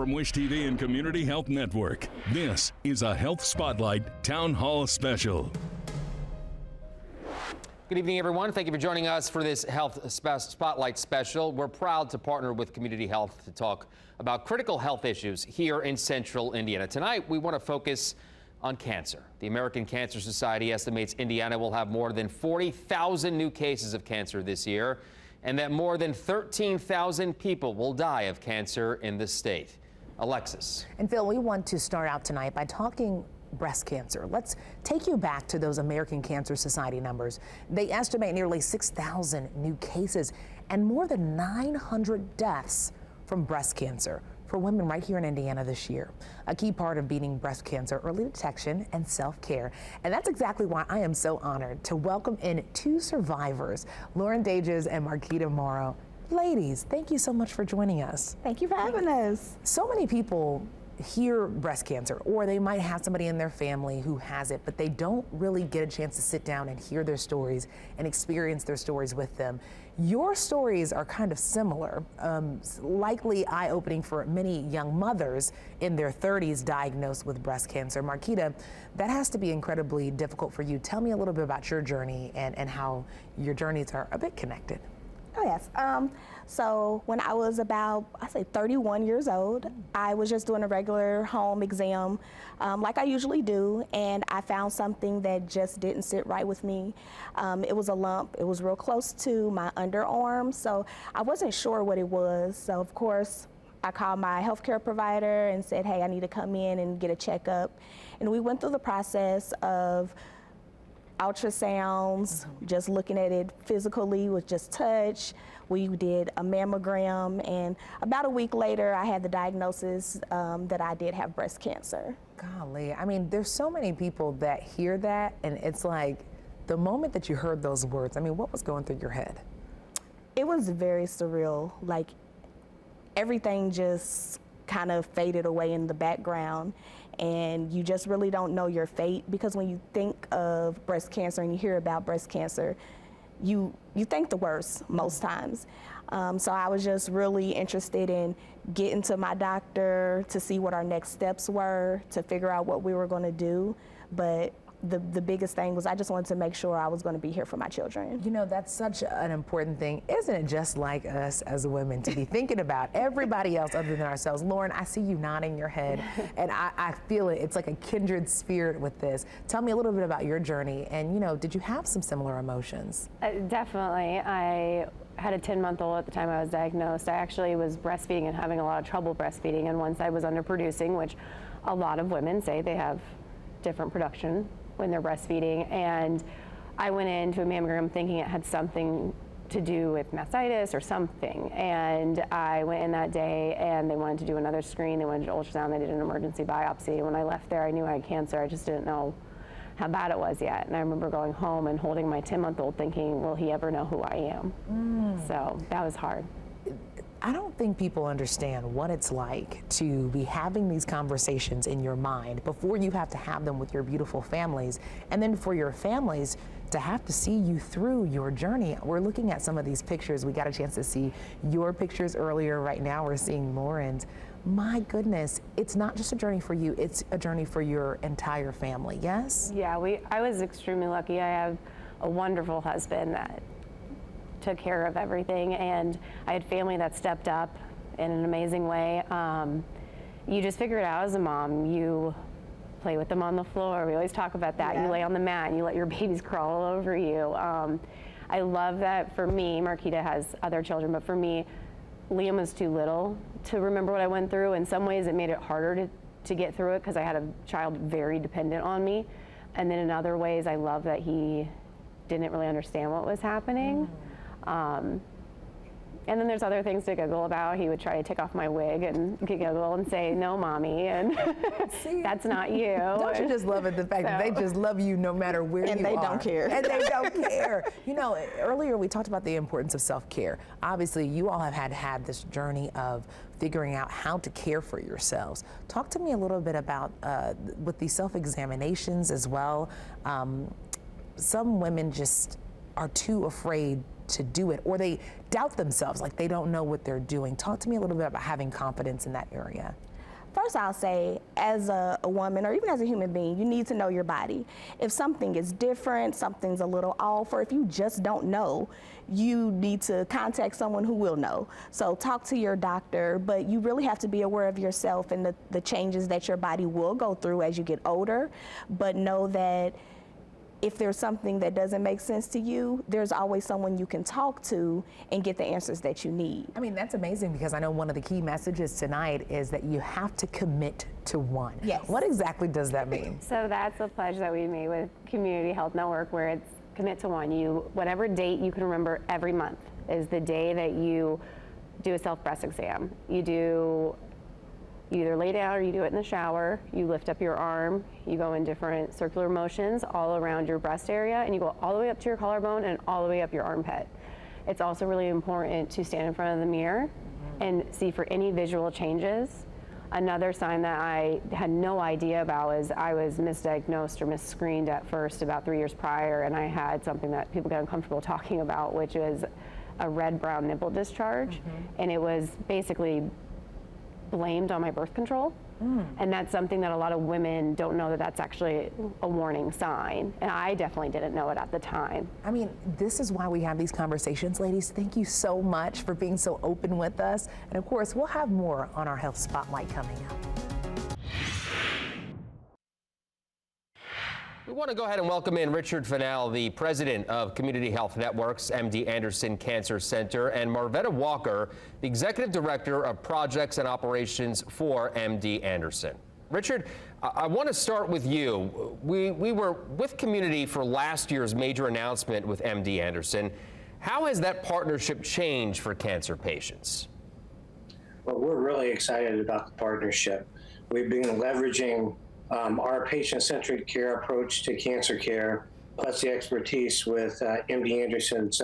from Wish TV and Community Health Network. This is a Health Spotlight Town Hall Special. Good evening, everyone. Thank you for joining us for this Health Spotlight special. We're proud to partner with Community Health to talk about critical health issues here in central Indiana. Tonight, we want to focus on cancer. The American Cancer Society estimates Indiana will have more than 40,000 new cases of cancer this year, and that more than 13,000 people will die of cancer in the state. Alexis. And Phil, we want to start out tonight by talking breast cancer. Let's take you back to those American Cancer Society numbers. They estimate nearly 6,000 new cases and more than 900 deaths from breast cancer for women right here in Indiana this year. A key part of beating breast cancer, early detection and self-care. And that's exactly why I am so honored to welcome in two survivors, Lauren Dages and Marquita Morrow. Ladies, thank you so much for joining us. Thank you for having us. So many people hear breast cancer, or they might have somebody in their family who has it, but they don't really get a chance to sit down and hear their stories and experience their stories with them. Your stories are kind of similar, likely eye-opening for many young mothers in their 30s diagnosed with breast cancer. Marquita, that has to be incredibly difficult for you. Tell me a little bit about your journey and how your journeys are a bit connected. Oh, yes. So when I was about, I say 31 years old, I was just doing a regular home exam like I usually do, and I found something that just didn't sit right with me. It was a lump. It was real close to my underarm, so I wasn't sure what it was. So of course, I called my healthcare provider and said, hey, I need to come in and get a checkup. And we went through the process of ultrasounds, just looking at it physically with just touch. We did a mammogram, and about a week later, I had the diagnosis that I did have breast cancer. Golly, I mean, there's so many people that hear that, and it's like, the moment that you heard those words, I mean, what was going through your head? It was very surreal. Like, everything just kind of faded away in the background, and you just really don't know your fate, because when you think of breast cancer and you hear about breast cancer, you think the worst most times. So I was just really interested in getting to my doctor to see what our next steps were, to figure out what we were going to do. But the biggest thing was I just wanted to make sure I was going to be here for my children. You know, that's such an important thing. Isn't it just like us as women to be thinking about everybody else other than ourselves? Lauren, I see you nodding your head, and I feel it. It's like a kindred spirit with this. Tell me a little bit about your journey, and, you know, did you have some similar emotions? Definitely. I had a 10-month-old at the time I was diagnosed. I actually was breastfeeding and having a lot of trouble breastfeeding, and once I was underproducing, which a lot of women say they have different production when they're breastfeeding, and I went into a mammogram thinking it had something to do with mastitis or something, and I went in that day and they wanted to do another screen, they wanted to ultrasound, they did an emergency biopsy. When I left there, I knew I had cancer. I just didn't know how bad it was yet, and I remember going home and holding my 10-month-old thinking, will he ever know who I am? So that was hard. I don't think people understand what it's like to be having these conversations in your mind before you have to have them with your beautiful families, and then for your families to have to see you through your journey. We're looking at some of these pictures. We got a chance to see your pictures earlier. Right now we're seeing Lauren's. My goodness, it's not just a journey for you, it's a journey for your entire family, yes? Yeah, I was extremely lucky. I have a wonderful husband that took care of everything, and I had family that stepped up in an amazing way. You just figure it out as a mom. You play with them on the floor. We always talk about that. Yeah. You lay on the mat and you let your babies crawl all over you. I love that. For me, Marquita has other children, but for me, Liam was too little to remember what I went through. In some ways, it made it harder to get through it because I had a child very dependent on me. And then in other ways, I love that he didn't really understand what was happening. And then there's other things to giggle about. He would try to take off my wig and giggle and say, no, mommy, and that's not you. Don't you just love it, the fact that they just love you no matter where you are. And they don't care. And they don't care. You know, earlier we talked about the importance of self-care. Obviously, you all have had this journey of figuring out how to care for yourselves. Talk to me a little bit about, with these self-examinations as well, some women just are too afraid to do it, or they doubt themselves, like they don't know what they're doing. Talk to me a little bit about having confidence in that area. First, I'll say, as a woman or even as a human being, you need to know your body. If something is different, something's a little off, or if you just don't know, you need to contact someone who will know. So talk to your doctor, but you really have to be aware of yourself and the changes that your body will go through as you get older. But know that if there's something that doesn't make sense to you, there's always someone you can talk to and get the answers that you need. I mean, that's amazing, because I know one of the key messages tonight is that you have to commit to one. Yes. What exactly does that mean? So that's a pledge that we made with Community Health Network, where it's commit to one. Whatever date you can remember every month is the day that you do a self-breast exam. You either lay down or you do it in the shower. You lift up your arm, you go in different circular motions all around your breast area, and you go all the way up to your collarbone and all the way up your armpit. It's also really important to stand in front of the mirror and see for any visual changes. Another sign that I had no idea about is I was misdiagnosed or misscreened at first about 3 years prior, and I had something that people get uncomfortable talking about, which is a red-brown nipple discharge, and it was basically blamed on my birth control. And that's something that a lot of women don't know, that that's actually a warning sign. And I definitely didn't know it at the time. I mean, this is why we have these conversations, ladies. Thank you so much for being so open with us. And of course, we'll have more on our Health Spotlight coming up. We want to go ahead and welcome in Richard Fennell, the president of Community Health Network's MD Anderson Cancer Center, and Marvetta Walker, the executive director of projects and operations for MD Anderson. Richard, I want to start with you. We were with Community for last year's major announcement with MD Anderson. How has that partnership changed for cancer patients? Well, we're really excited about the partnership. We've been leveraging our patient-centered care approach to cancer care, plus the expertise with MD Anderson's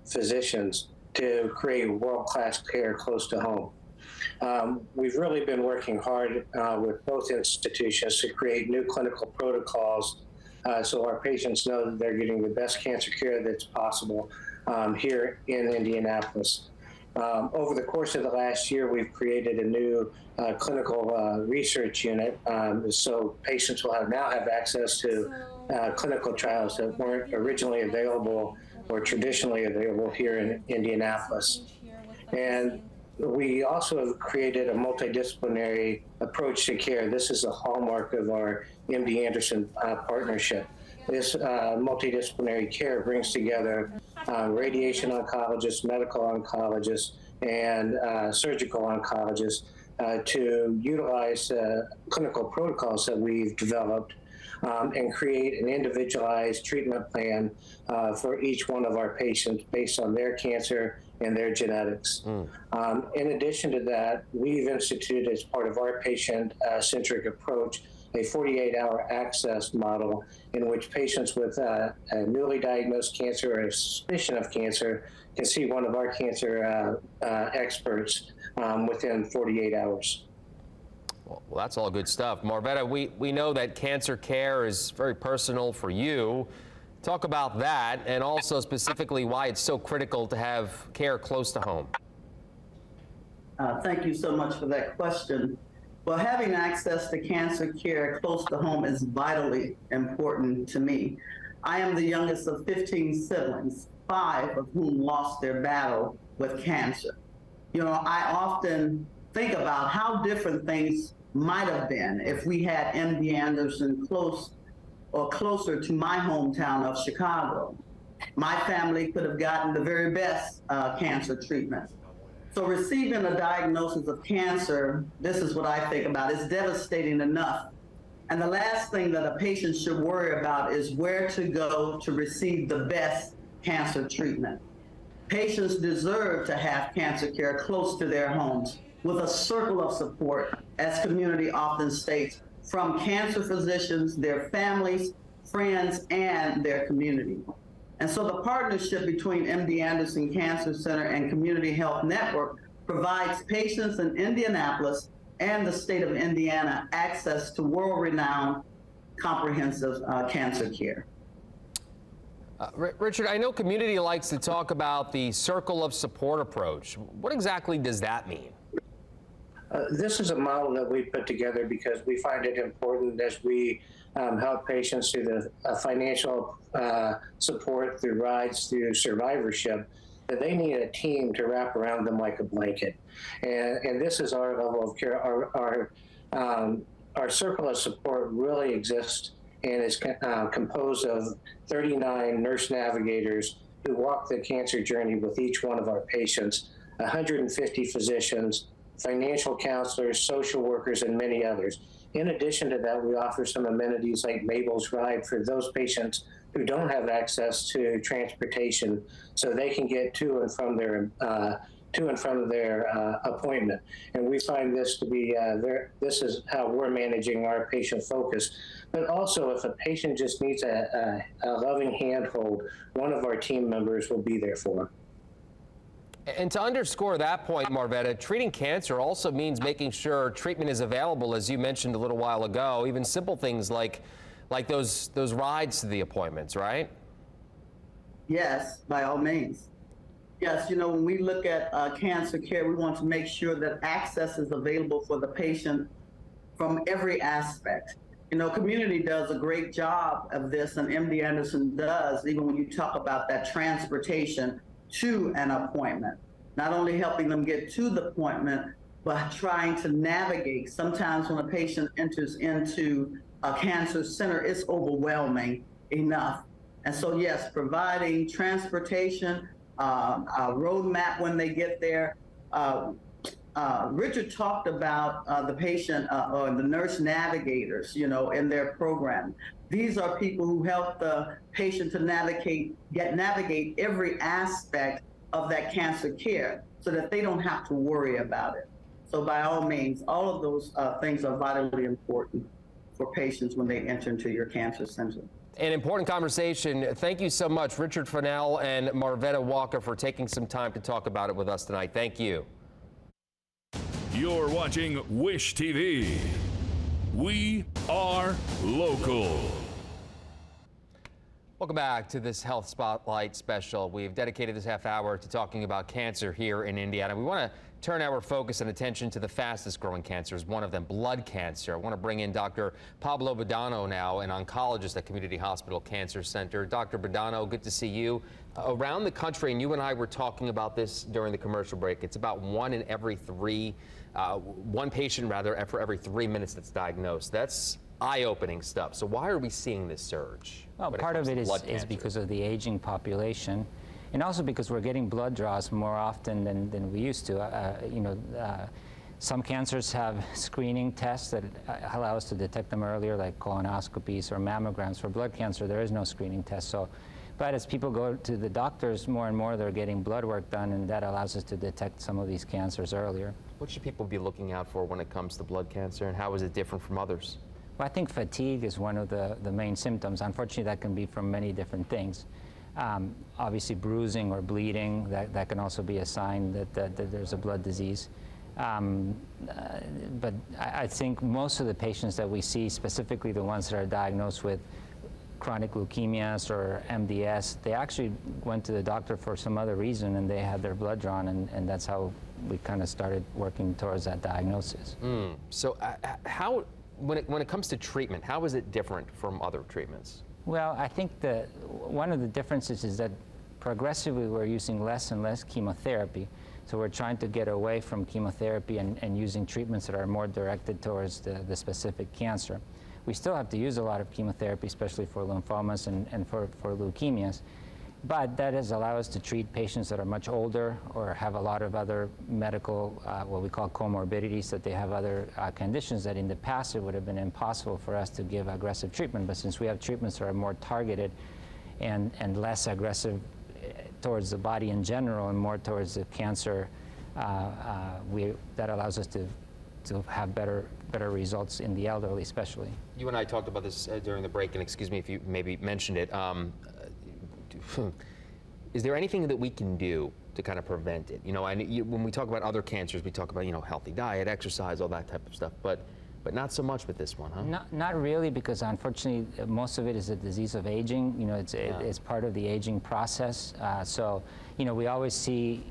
physicians to create world-class care close to home. We've really been working hard with both institutions to create new clinical protocols so our patients know that they're getting the best cancer care that's possible here in Indianapolis. Over the course of the last year, we've created a new clinical research unit, so patients will now have access to clinical trials that weren't originally available or traditionally available here in Indianapolis. And we also have created a multidisciplinary approach to care. This is a hallmark of our MD Anderson partnership. This multidisciplinary care brings together radiation oncologists, medical oncologists, and surgical oncologists to utilize clinical protocols that we've developed and create an individualized treatment plan for each one of our patients based on their cancer and their genetics. In addition to that, we've instituted, as part of our patient-centric approach, a 48-hour access model in which patients with a newly diagnosed cancer or a suspicion of cancer can see one of our cancer experts within 48 hours. Well, that's all good stuff. Marvetta, we know that cancer care is very personal for you. Talk about that, and also specifically why it's so critical to have care close to home. Thank you so much for that question. Well, having access to cancer care close to home is vitally important to me. I am the youngest of 15 siblings, 5 of whom lost their battle with cancer. You know, I often think about how different things might have been if we had MD Anderson close or closer to my hometown of Chicago. My family could have gotten the very best cancer treatment. So receiving a diagnosis of cancer, this is what I think about, is devastating enough. And the last thing that a patient should worry about is where to go to receive the best cancer treatment. Patients deserve to have cancer care close to their homes with a circle of support, as Community often states, from cancer physicians, their families, friends, and their community. And so the partnership between MD Anderson Cancer Center and Community Health Network provides patients in Indianapolis and the state of Indiana access to world-renowned comprehensive cancer care. Richard, I know Community likes to talk about the circle of support approach. What exactly does that mean? This is a model that we put together because we find it important as we help patients through the financial support, through rides, through survivorship, that they need a team to wrap around them like a blanket. And this is our level of care. Our circle of support really exists and is composed of 39 nurse navigators who walk the cancer journey with each one of our patients, 150 physicians, financial counselors, social workers, and many others. In addition to that, we offer some amenities like Mabel's Ride for those patients who don't have access to transportation, so they can get to and from their appointment. And we find this to be this is how we're managing our patient focus. But also, if a patient just needs a loving handhold, one of our team members will be there for them. And to underscore that point, Marvetta, treating cancer also means making sure treatment is available, as you mentioned a little while ago, even simple things like those rides to the appointments, right? Yes, by all means. Yes, when we look at cancer care, we want to make sure that access is available for the patient from every aspect. Community does a great job of this, and MD Anderson does, even when you talk about that transportation to an appointment, not only helping them get to the appointment, but trying to navigate. Sometimes when a patient enters into a cancer center, it's overwhelming enough. And so, yes, providing transportation, a roadmap when they get there. Richard talked about the patient or the nurse navigators, in their program. These are people who help the patient to navigate every aspect of that cancer care so that they don't have to worry about it. So by all means, all of those things are vitally important for patients when they enter into your cancer center. An important conversation. Thank you so much, Richard Fennell and Marvetta Walker, for taking some time to talk about it with us tonight. Thank you. You're watching Wish TV. We are local. Welcome back to this Health Spotlight special. We've dedicated this half hour to talking about cancer here in Indiana. We want to turn our focus and attention to the fastest growing cancers, one of them blood cancer. I want to bring in Dr. Pablo Badano now, an oncologist at Community Hospital Cancer Center. Dr. Badano, good to see you. Around the country, and you and I were talking about this during the commercial break, it's about one patient for every 3 minutes that's diagnosed. That's eye-opening stuff. So why are we seeing this surge? Well, part of it is because of the aging population, and also because we're getting blood draws more often than we used to. Some cancers have screening tests that allow us to detect them earlier, like colonoscopies or mammograms. For blood cancer, there is no screening test. But as people go to the doctors more and more, they're getting blood work done, and that allows us to detect some of these cancers earlier. What should people be looking out for when it comes to blood cancer, and how is it different from others? Well, I think fatigue is one of the main symptoms. Unfortunately, that can be from many different things. Obviously, bruising or bleeding, that can also be a sign that there's a blood disease. But I think most of the patients that we see, specifically the ones that are diagnosed with chronic leukemias or MDS, they actually went to the doctor for some other reason, and they had their blood drawn, and that's how we kind of started working towards that diagnosis. So how, when it comes to treatment, how is it different from other treatments? Well, I think one of the differences is that progressively we're using less and less chemotherapy. So we're trying to get away from chemotherapy and using treatments that are more directed towards the specific cancer. We still have to use a lot of chemotherapy, especially for lymphomas and for leukemias. But that has allowed us to treat patients that are much older or have a lot of other medical, what we call comorbidities, that they have other conditions that in the past it would have been impossible for us to give aggressive treatment. But since we have treatments that are more targeted and less aggressive towards the body in general and more towards the cancer, that allows us to have better results in the elderly especially. You and I talked about this during the break, and excuse me if you maybe mentioned it. Is there anything that we can do to kind of prevent it? When we talk about other cancers, we talk about healthy diet, exercise, all that type of stuff, but not so much with this one, huh? Not really, because unfortunately most of it is a disease of aging. It's part of the aging process. So we always see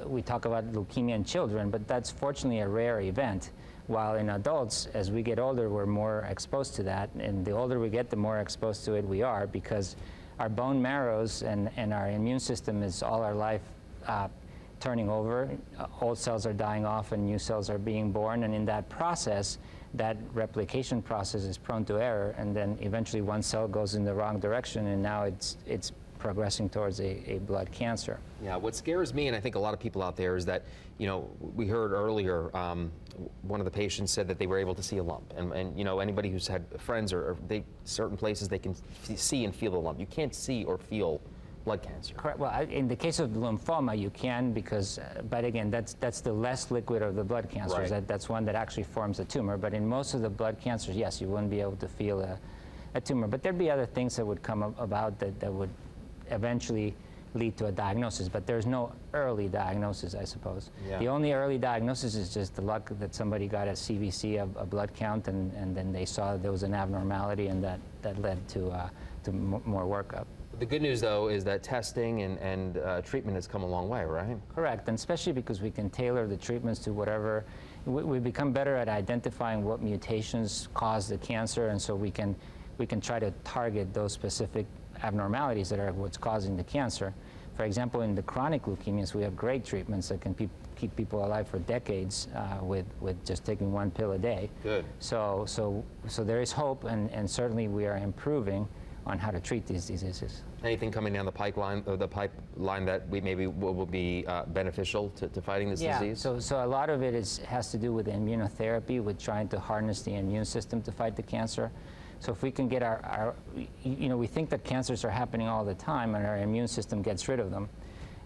we talk about leukemia in children, but that's fortunately a rare event. While in adults, as we get older, we're more exposed to that. And the older we get, the more exposed to it we are, because our bone marrows and our immune system is all our life turning over. Old cells are dying off and new cells are being born. And in that process, that replication process is prone to error. And then eventually one cell goes in the wrong direction, and now it's progressing towards a blood cancer. Yeah, what scares me, and I think a lot of people out there, is that, you know, we heard earlier, one of the patients said that they were able to see a lump. And you know, anybody who's had friends or certain places, they can see and feel the lump. You can't see or feel blood cancer. Correct. Well, in the case of lymphoma, you can, because, but again, that's the less liquid of the blood cancers. Right. That's one that actually forms a tumor. But in most of the blood cancers, yes, you wouldn't be able to feel a tumor. But there'd be other things that would come about that would eventually lead to a diagnosis, but there's no early diagnosis, I suppose. Yeah. The only early diagnosis is just the luck that somebody got a CBC, a blood count, and then they saw there was an abnormality, and that led to more workup. The good news, though, is that testing and treatment has come a long way, right? Correct, and especially because we can tailor the treatments to whatever. We become better at identifying what mutations cause the cancer, and so we can try to target those specific abnormalities that are what's causing the cancer. For example, in the chronic leukemias, we have great treatments that can keep people alive for decades with just taking one pill a day. Good. So there is hope, and certainly we are improving on how to treat these diseases. Anything coming down the pipeline that we maybe will be beneficial to fighting this disease? So a lot of it has to do with immunotherapy, with trying to harness the immune system to fight the cancer. So if we can get we think that cancers are happening all the time, and our immune system gets rid of them.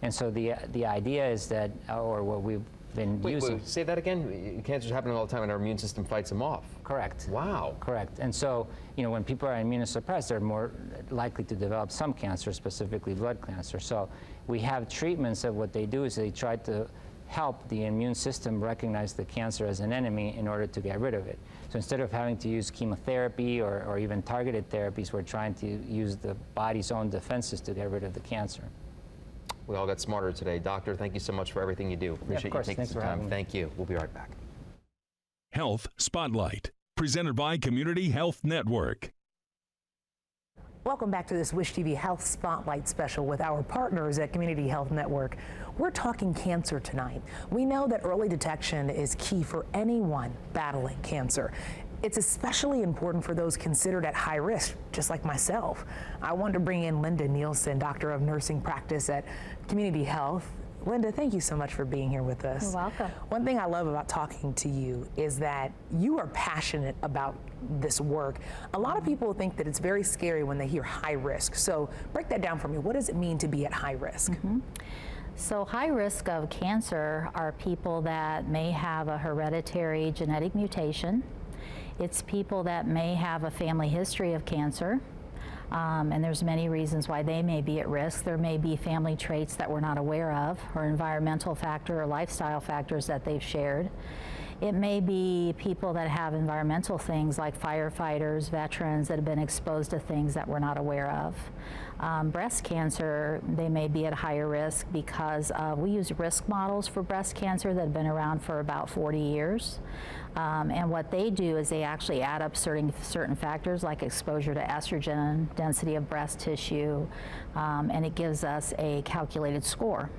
And so the idea is that, or what we've been using. Wait, say that again? Cancer's happening all the time, and our immune system fights them off. Correct. Wow. Correct. And so, when people are immunosuppressed, they're more likely to develop some cancer, specifically blood cancer. So we have treatments that what they do is they try to help the immune system recognize the cancer as an enemy in order to get rid of it. So instead of having to use chemotherapy or even targeted therapies, we're trying to use the body's own defenses to get rid of the cancer. We all got smarter today. Doctor, thank you so much for everything you do. Appreciate you taking some time. Thank you. We'll be right back. Health Spotlight, presented by Community Health Network. Welcome back to this Wish TV Health Spotlight special with our partners at Community Health Network. We're talking cancer tonight. We know that early detection is key for anyone battling cancer. It's especially important for those considered at high risk, just like myself. I wanted to bring in Linda Nielsen, Doctor of Nursing Practice at Community Health. Linda, thank you so much for being here with us. You're welcome. One thing I love about talking to you is that you are passionate about this work. A lot of people think that it's very scary when they hear high risk. So break that down for me. What does it mean to be at high risk? Mm-hmm. So high risk of cancer are people that may have a hereditary genetic mutation. It's people that may have a family history of cancer. And there's many reasons why they may be at risk. There may be family traits that we're not aware of, or environmental factor or lifestyle factors that they've shared. It may be people that have environmental things like firefighters, veterans that have been exposed to things that we're not aware of. Breast cancer, they may be at higher risk because we use risk models for breast cancer that have been around for about 40 years. And what they do is they actually add up certain factors like exposure to estrogen, density of breast tissue, and it gives us a calculated score.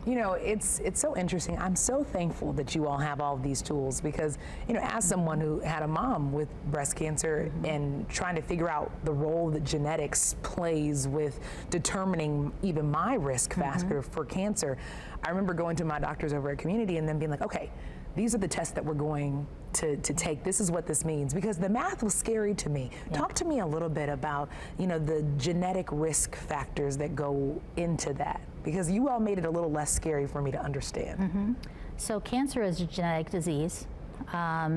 You know, it's so interesting. I'm so thankful that you all have all of these tools because, as someone who had a mom with breast cancer and trying to figure out the role that genetics plays with determining even my risk factor for cancer, I remember going to my doctors over at Community and then being like, okay, these are the tests that we're going to take. This is what this means, because the math was scary to me. Yeah. Talk to me a little bit about, the genetic risk factors that go into that, because you all made it a little less scary for me to understand. So cancer is a genetic disease.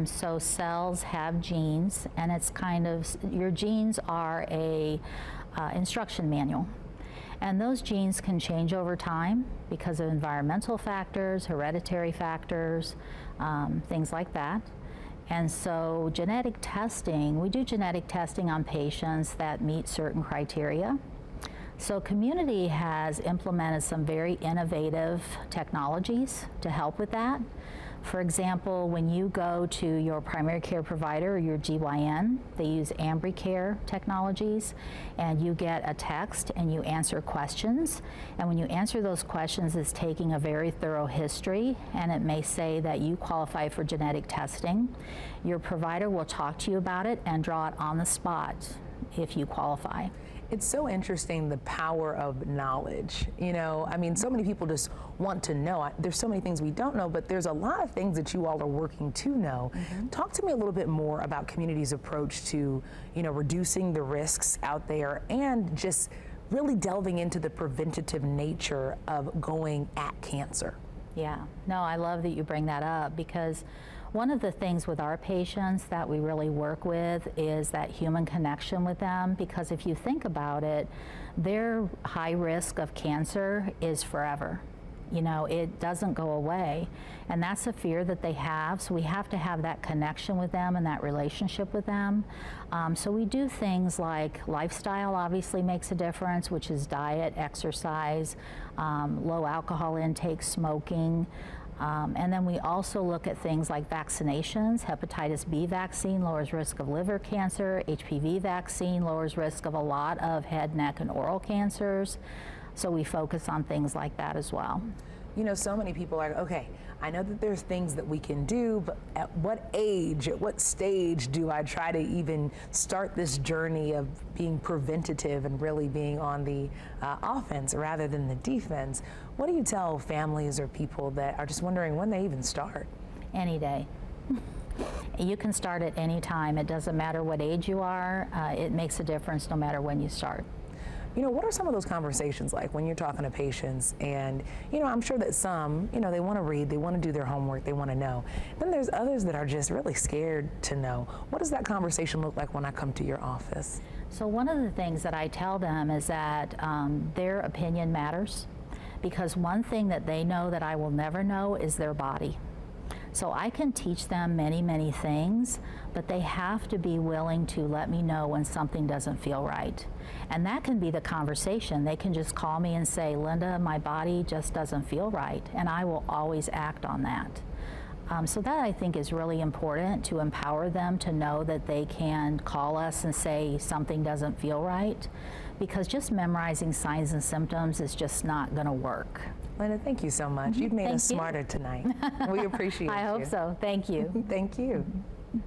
So cells have genes, and it's kind of, your genes are a instruction manual. And those genes can change over time because of environmental factors, hereditary factors, things like that. And so genetic testing, we do genetic testing on patients that meet certain criteria. So community has implemented some very innovative technologies to help with that. For example, when you go to your primary care provider or your GYN, they use AmbriCare technologies, and you get a text and you answer questions. And when you answer those questions, it's taking a very thorough history, and it may say that you qualify for genetic testing. Your provider will talk to you about it and draw it on the spot if you qualify. It's so interesting, the power of knowledge. You know, I mean, so many people just want to know. There's so many things we don't know, but there's a lot of things that you all are working to know. Talk to me a little bit more about Community's approach to, you know, reducing the risks out there and just really delving into the preventative nature of going at cancer. Yeah, no, I love that you bring that up, because one of the things with our patients that we really work with is that human connection with them, because if you think about it, their high risk of cancer is forever. You know, it doesn't go away, and that's a fear that they have, so we have to have that connection with them and that relationship with them. So we do things like lifestyle obviously makes a difference, which is diet, exercise, low alcohol intake, smoking. And then we also look at things like vaccinations. Hepatitis B vaccine lowers risk of liver cancer. HPV vaccine lowers risk of a lot of head, neck, and oral cancers. So we focus on things like that as well. You know, so many people are, okay, I know that there's things that we can do, but at what age, at what stage do I try to even start this journey of being preventative and really being on the offense rather than the defense? What do you tell families or people that are just wondering when they even start? Any day. You can start at any time. It doesn't matter what age you are. It makes a difference no matter when you start. You know, what are some of those conversations like when you're talking to patients? And, you know, I'm sure that some, you know, they want to read, they want to do their homework, they want to know. Then there's others that are just really scared to know. What does that conversation look like when I come to your office? So one of the things that I tell them is that their opinion matters, because one thing that they know that I will never know is their body. So I can teach them many, many things, but they have to be willing to let me know when something doesn't feel right. And that can be the conversation. They can just call me and say, Linda, my body just doesn't feel right, and I will always act on that. So that, I think, is really important, to empower them to know that they can call us and say something doesn't feel right, because just memorizing signs and symptoms is just not going to work. Linda, thank you so much. You've made us smarter tonight. We appreciate you. I hope so. Thank you. Thank you.